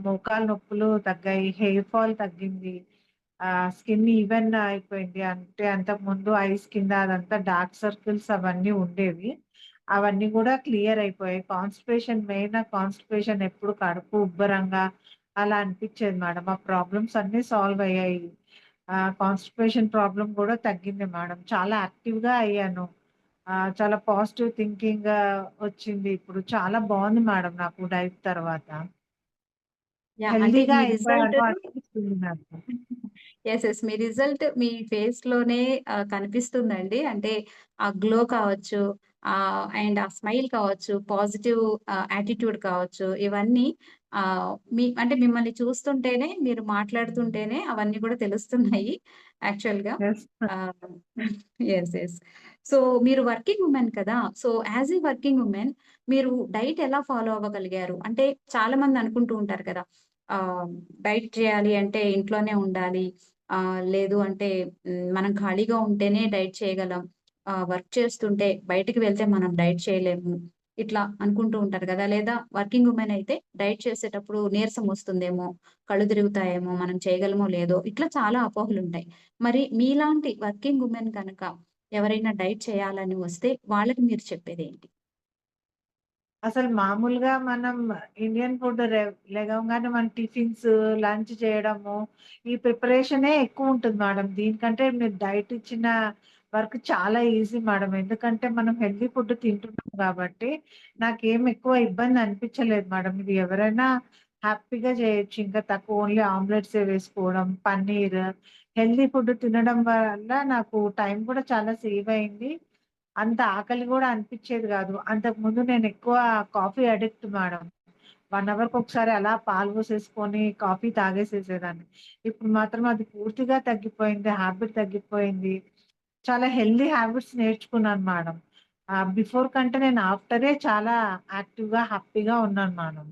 మోకాలు నొప్పులు తగ్గాయి. హెయిర్ ఫాల్ తగ్గింది. స్కిన్ ఈవెన్ అయిపోయింది. అంటే అంతకుముందు ఐస్ కింద అదంతా డార్క్ సర్కిల్స్ అవన్నీ ఉండేవి. అవన్నీ గూడా క్లియర్ అయిపోయాయి. కాన్‌స్టిపేషన్ ఎప్పుడు కడుపు ఉబ్బరంగా అలా అనిపిచ్చేది మేడం. ఆ ప్రాబ్లమ్స్ అన్నీ సాల్వ్ అయ్యాయి. కాన్‌స్టిపేషన్ ప్రాబ్లమ్ గూడా తగ్గింది మేడం. చాలా యాక్టివ్‌గా అయ్యాను. చాలా పాజిటివ్ థింకింగ్ వచ్చింది. ఇప్పుడు చాలా బావుంది మేడం నాకు డైట్ తర్వాత. యాహ్! అంటే హెల్తీగా మీ రిజల్ట్ అయిపోయాను అనిపిస్తుంది నాకు. యెస్. మీ రిజల్ట్ మీ ఫేస్‌లోనే కనిపిస్తుందండి. అంటే ఆ గ్లో కావచ్చు, అండ్ ఆ స్మైల్ కావచ్చు, పాజిటివ్ యాటిట్యూడ్ కావచ్చు, ఇవన్నీ అంటే మిమ్మల్ని చూస్తుంటేనే, మీరు మాట్లాడుతుంటేనే అవన్నీ కూడా తెలుస్తున్నాయి యాక్చువల్‌గా. Yes. Ah, yes. Yes. So, మీరు వర్కింగ్ వుమెన్ కదా! So, as a working women మీరు డైట్ ఎలా ఫాలో అవ్వగలిగారు? అంటే చాలామంది అనుకుంటూ ఉంటారు కదా! ఆహ్, డైట్ చేయాలి అంటే ఇంట్లోనే ఉండాలి. లేదు అంటే మనం ఖాళీగా ఉంటేనే డైట్ చేయగలం. వర్క్ చేస్తుంటే బయటికి వెళ్తే మనం డైట్ చేయలేము. ఇట్లా అనుకుంటూ ఉంటారు గదా! లేదా వర్కింగ్ వుమెన్ అయితే డైట్ చేసేటప్పుడు నీరసం వస్తుందేమో, కళ్ళు తిరుగుతాయేమో, మనం చేయగలమో లేదో ఇట్లా చాలా అపోహలుంటాయి. మరి మీలాంటి వర్కింగ్ వుమెన్ గనక ఎవరైనా డైట్ చేయాలని వస్తే వాళ్ళకి మీరు చెప్పేదేంటి? అసలు మామూలుగా మనం ఇండియన్ ఫుడ్ లెగవగానే మన టిఫిన్స్, లంచ్ చేయడము, ఈ ప్రిపరేషనే ఎక్కువుంటుంది మేడం. దీనికంటే మీరు డైట్ ఇచ్చిన వర్క్ చాలా ఈజీ మేడం. ఎందుకంటే మనం హెల్తీ ఫుడ్ తింటున్నాం కాబట్టి, నాకేం ఎక్కువ ఇబ్బంది అనిపించలేదు మేడం. ఇది ఎవరైనా హ్యాపీగా చేయొచ్చు. ఇంకా తక్కువ ఓన్లీ ఆమ్లెట్సే వేసుకోవడం, పన్నీర్, హెల్తీ ఫుడ్ తినడం వల్ల నాకు టైం కూడా చాలా సేవ్ అయింది. అంత ఆకలి గూడా అనిపిచ్చేది గాదు. అంతకుముందు నేనెక్కువ కాఫీ అడిక్ట్ మేడం. 1 అవర్‌కొకసారి అలా పాలు పోసేసుకొని కాఫీ తాగేసేసేదాన్ని. ఇప్పుడు మాత్రం అది పూర్తిగా తగ్గిపోయింది. హాబిట్ తగ్గిపోయింది. చాలా హెల్తీ హాబిట్స్ నేర్చుకున్నాను మేడం. బిఫోర్ కంటే నేను ఆఫ్టరే చాలా యాక్టివ్‌గా, హ్యాపీగా ఉన్నాను మేడం.